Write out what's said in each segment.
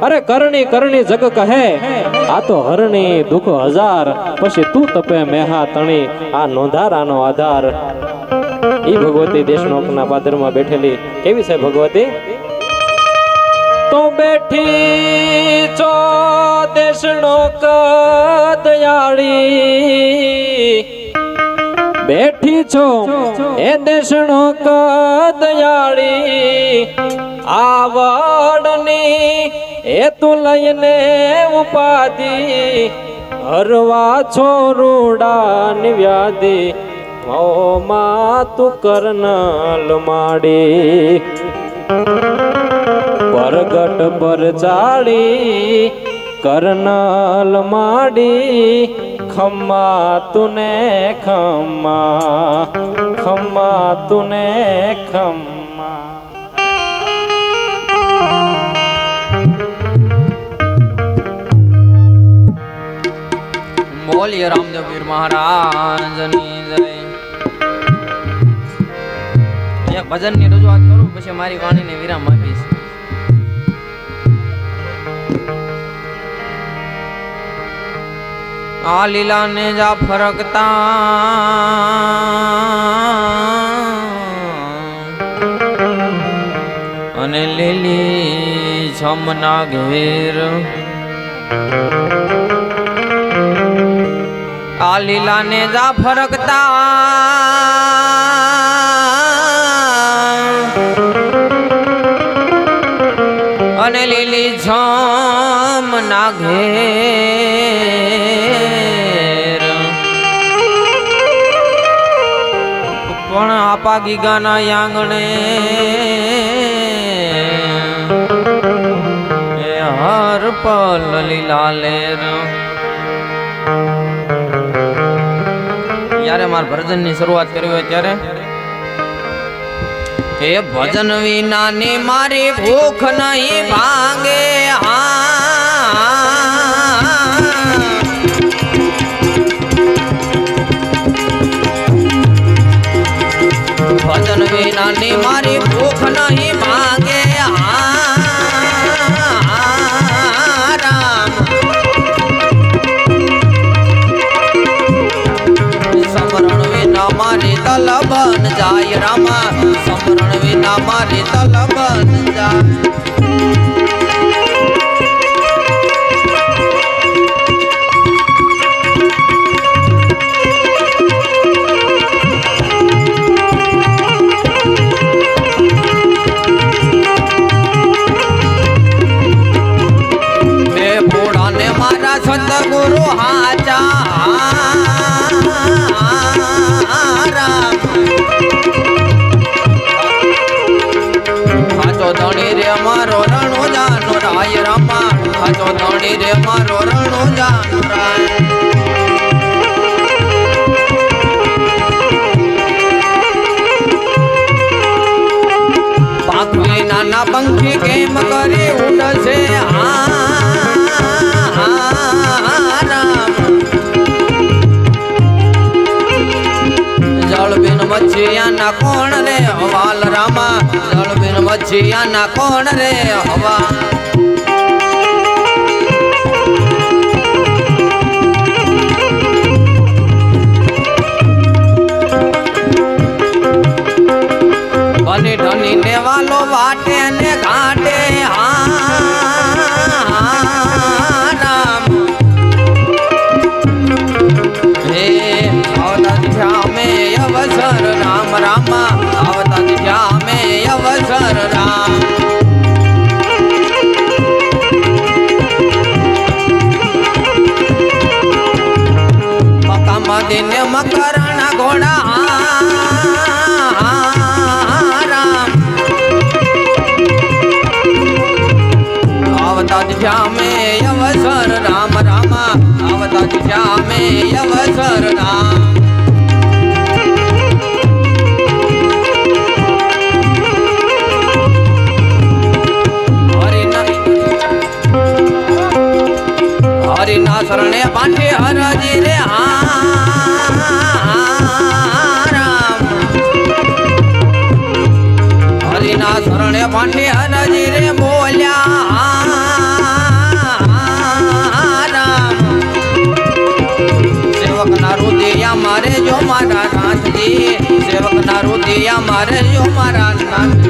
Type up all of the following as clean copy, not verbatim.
अरे करणी करणी जग कहे आ तो हरणी दुख हजार पछी तू तपे मेहा तणी आ नोंधारानो आधार। ई भगवती देशनोकना पादरमा बैठेली केवी छे भगवती? तो बैठी चो देशनोक दयाड़ी बैठी छो ए देशनोक दयाड़ी आवड़नी ए तू लयने उपाधि हरवा छोरूड़ा निव्याधी ओ मा तू करनल माड़ी परगट पर चाड़ी करनल माड़ी खम्मा तूने खम्मा खम्मा तूने खम्मा। बोलिए रामदेव पीर महाराज जय। एक भजन ની રજૂઆત કરું પછી મારી વાણીને વિરામ આપીશ। આ લીલાને જા ફરકતા અને લીલી છમના ઘેર आ लीला ने जा फरकता अने लीली छम ना घेर पण आपा गीगाना यांगणे हर पल लीला लेर। यारे मार भजन ની શરૂઆત કરી હોય ત્યારે એ ભજન વિના ની મારી ભૂખ નહીં ભાંગે ભજન વિના ની મારી ભૂખ નહીં ભાંગે मारे तल बन जाय रामा समरण विना मारे तल बन जाय। मैं बूढ़ा ने मारा सतगुरु हाचा धणी रे मारो रणो जानो राय रामा हाचो धणी रे मारो रणो जानो राय। पाखी नाना पंखी केम करे उड़से जल बिन मच्छिया ना कौन रे हवाल रामा जल बिन मच्छिया ना कौन रे हवा। बनी ढनी ने वालो बाटे ने घाटे राम हे आवता दिशा में अवसर राम रामा आवता दिशा में अवसर राम। मका मदीने मकरना घोड़ा राम आवता दिशा में अवसर राम रामा आवता दिशा में अवसर राम। हरि ना शरणे पाठे हरजी रे राम हरि ना शरणे पाठे हरजी रे बोल्या दिया मारे यो मारा नानी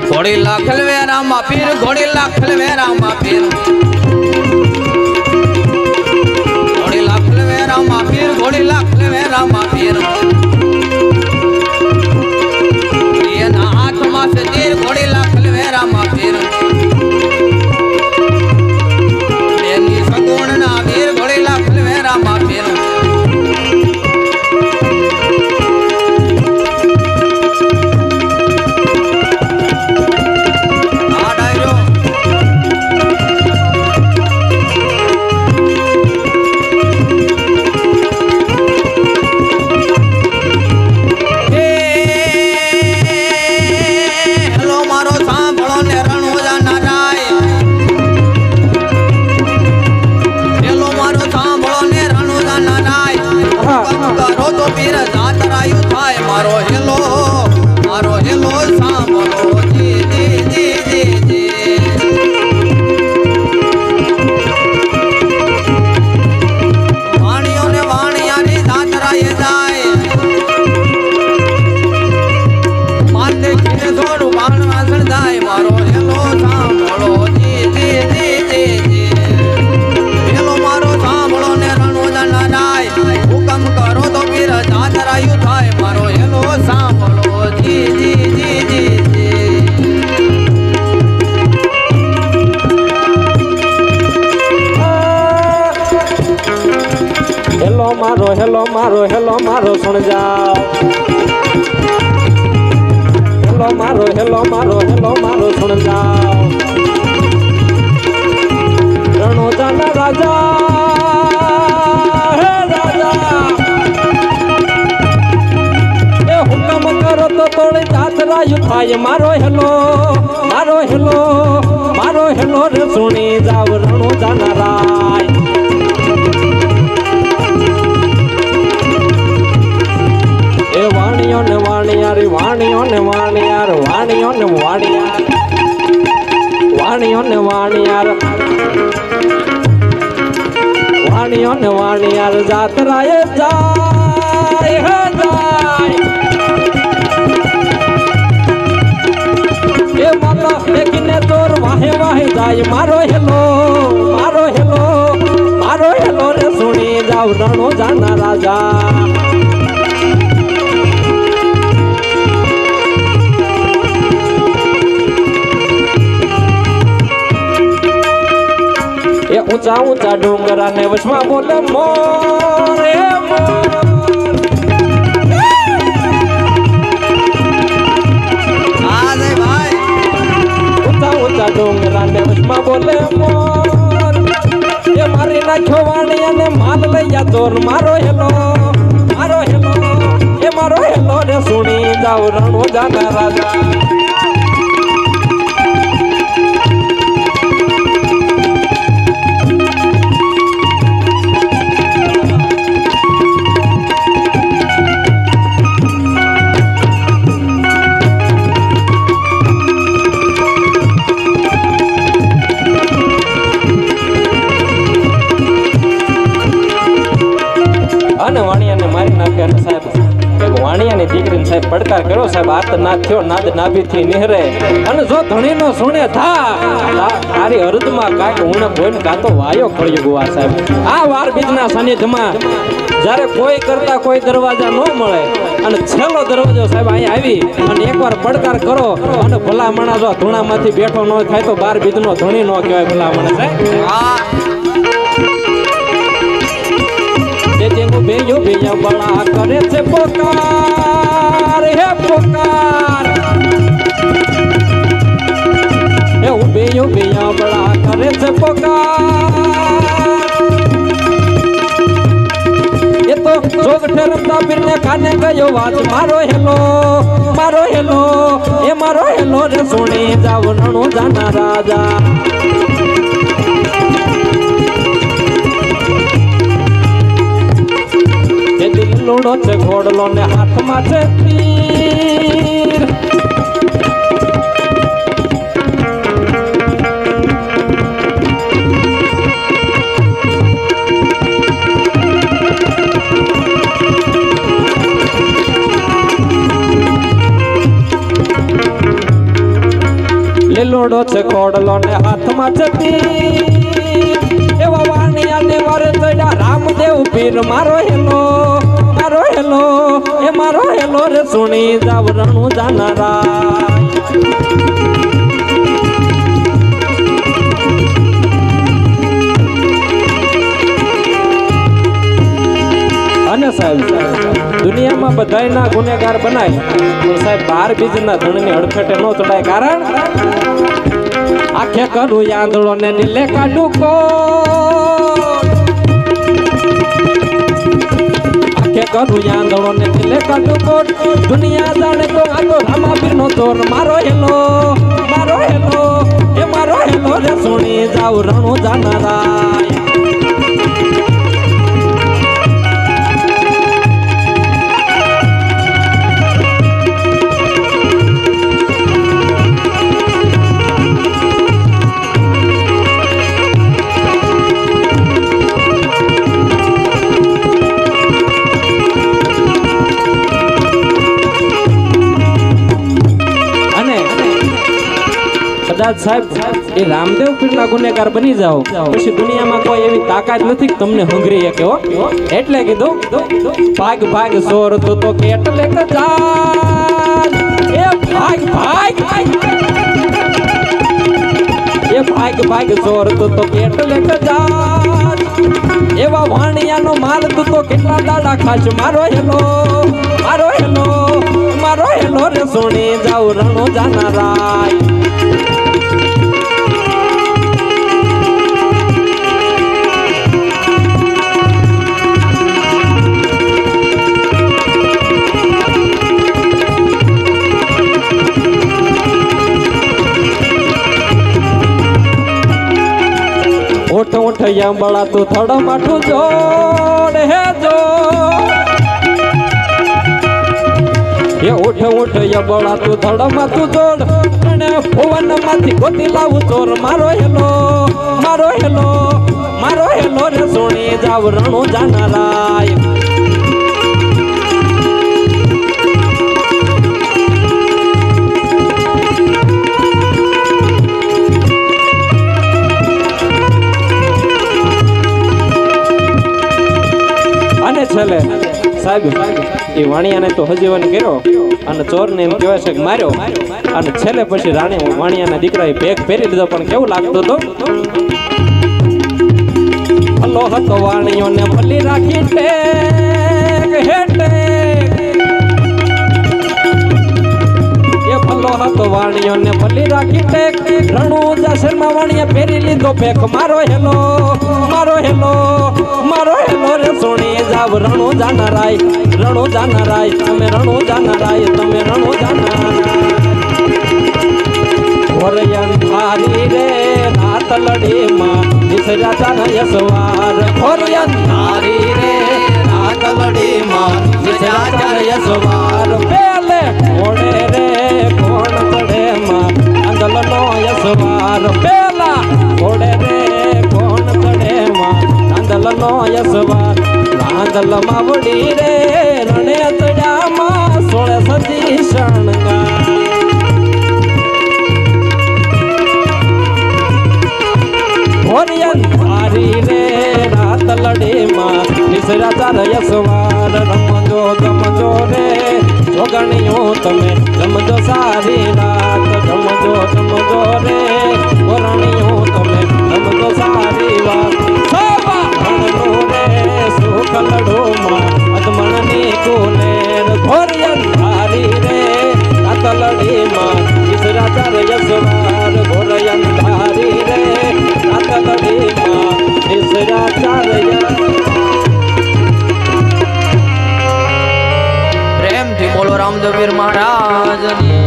घोड़ी लाखल वे रामा पीर घोड़ी लाखल वे रामा पीर घोड़ी लाखल वे रामा पीर घोड़ी लाखल वे रामा पीर ये ना हाथ में से तीर घोड़ी लाखल वे रामा पीर मेरी सगुण ना वीर घोड़ी लाखल वे रामा पीर हेलो मारो सुन जाओ हेलो मारो सुन जाओ रणो जाना राजा हे राजा ए हुक्म करो तो तोड़े जातरा युद्धाय मारो हेलो रे सुनी जाओ रणो जाना राय वाणियों ने वाणियार वाणियों ने वाणियार वाणियों ने वाणियार वाणियों ने वाणियार वाणियों ने वाणियार जातराए जाए है जाए ये माता लेकिन तोर वाहे वाहे जाए मारो हेलो रे सुनी जाओ रणो जाना राजा ऊंचा ऊंचा डोंगरा ने वशमा बोले मोर भाई ऊंचा ऊंचा डोंगरा ने वशमा बोले मोर ये मारी ना खवाणिया ने माल लिया चोर मारो हेलो ये मारो हेलो रे सुनी जाओ रणो जाना राजा वाणिया मारी नाखे साहेब वाणिया ने दीकरी साहेब પડકાર કર્યો સાહેબ આત ના થયો નાદ નાભી થી નિહરે અને જો ધણી નો સુણે થા તારી હૃદમાં કાક ઉણે કોઈને કાતો વાયો ખળ્યો ગુવા સાહેબ આ વાર બીજના સાનિધ્યમાં જ્યારે કોઈ કરતા કોઈ દરવાજા ન મળે અને છેલ્લો દરવાજો સાહેબ અહીં આવી અને એકવાર પડકાર કરો અને ભલા માણસ જો ધૂણામાંથી બેઠો ન થાય તો બાર બીજનો ધણી ન કહેવાય ભલા માણસ बेयो बेया बड़ा करे से पुकार हे पुकार ए बेयो बेया बड़ा करे से पुकार ये तो जोग ठरमता बिरने खाने गयो वाज मारो हेलो ए मारो हेलो रे सुनी जाओ रणो जाना राजा लोड़ो छे घोड़लो ने हाथ में छे तीर જોડો છે કોડલો ને હાથમાં છતી એવા વાણિયાને વારે ચડ્યા રામદેવ પીર મારો હેલો એ મારો હેલો રે સુણી જાવ રણું જાનારા અને સાહેબ દુનિયામાં બધાયના ગુનેગાર બનાય પણ સાહેબ 12 બીજના ધણની હડફેટે ન ચડાય કારણ આખે કરું યાંદળો ને નીલે કાઢું કો આખે કરું યાંદળો ને નીલે કાઢું કોટ દુનિયા જાણે તો આ તો રામાપીર નો ચોર મારો હેલો એ મારો હેલો રે સુણી જાવ રણું જાનારા કદાચ સાહેબ એ રામદેવ પીરના ગુનેગાર બની જાઓ પછી દુનિયામાં કોઈ એવી તાકાત નથી કે તમને હંગરી શકે હો એટલે કીધું ભાગ ભાગ સોર તો કેટલે કદાચ એ ભાગ ભાગ સોર તો કેટલે કદાચ એવા વાણિયાનો માલ તું તો કેટલા દાડા ખાશ મારો હેલો રે સોણી જાવ રણો જાનારાય ઓઠ યાંબળા તું થડ માઠું જોડ હે જો એ ઓઠ યાંબળા તું થડ માથું જોડ અને ભુવન માંથી ગોતી લાવું ચોર મારો હેલો રે સોણી જાવ રણું જાનારાય છેલ્લે સાહેબ એ વાણિયાને તો હજીવન કર્યો અને ચોરને એમ કહેવાય છે કે માર્યો અને છેલ્લે પછી રાણી વાણિયાના દીકરાએ ભેગ પહેરી લીધો પણ કેવું લાગતું હતું ભલો હતો વાણિયોને ભલી રાખી ટેક હેટે એ ભલો હતો વાણિયોને ભલી રાખી ટેક રણું જાસરમાં વાણિયા પહેરી લીધો ભેગ મારો હેલો રે સોણી જાવ રણો જાનારાય તમે રણો જાનારાય ઘોરયન ધારી રે રાત લડીમાં વિસર્યા ચાનય સવાર ઘોરયન ધારી રે રાત લડીમાં વિસર્યા ચાનય સવાર પેલે ઘોડે રે કોણ ચડેમાં આંદલનો યસવાર પેલા ઘોડે રે કોણ ચડેમાં આંદલનો યસવાર આંદલ માવડી રે રણે ચડ્યામાં 16 સજી શણગાર ઘોરિયન ભારી રે રાત લડીમાં વિસર્યા ચાનય સવાર રમજો ગમજો રે જોગણીઓ તમે રમજો સારી રાત ગમજો રે ગોરણીઓ તમે રમજો સારી વાત કલડોમાં અદમણની કોનેર ઘોરિયન ધારી રે કાતલડીમાં વિસર્યા ચાનય સવાર ઘોરિયન ધારી રે કાતલડીમાં વિસર્યા ચાનય પ્રેમથી બોલો રામદેવપીર મહારાજની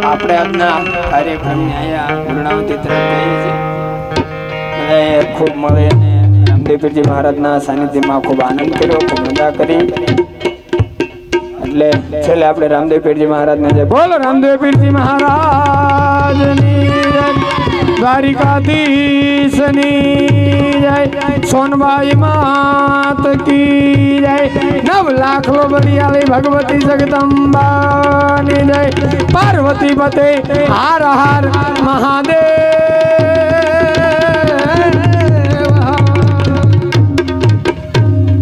આપણે આજના કાર્યક્રમને અહીંયા પૂર્ણાવતી તરફ જઈએ છીએ ખૂબ મળે અને રામદેવપીરજી મહારાજના સાનિધ્યમાં ખૂબ આનંદ કર્યો, ખૂબ મજા કરી. એટલે છેલ્લે આપણે રામદેવપીરજી મહારાજને જય બોલો રામદેવપીરજી મહારાજની જય. દ્વારિકાધીશની જય સોનબાઈ માત કી જય 9 લાખ લોબડિયાળી ભગવતી જગદંબાની જય પાર્વતી પતે હાર હાર મહાદેવ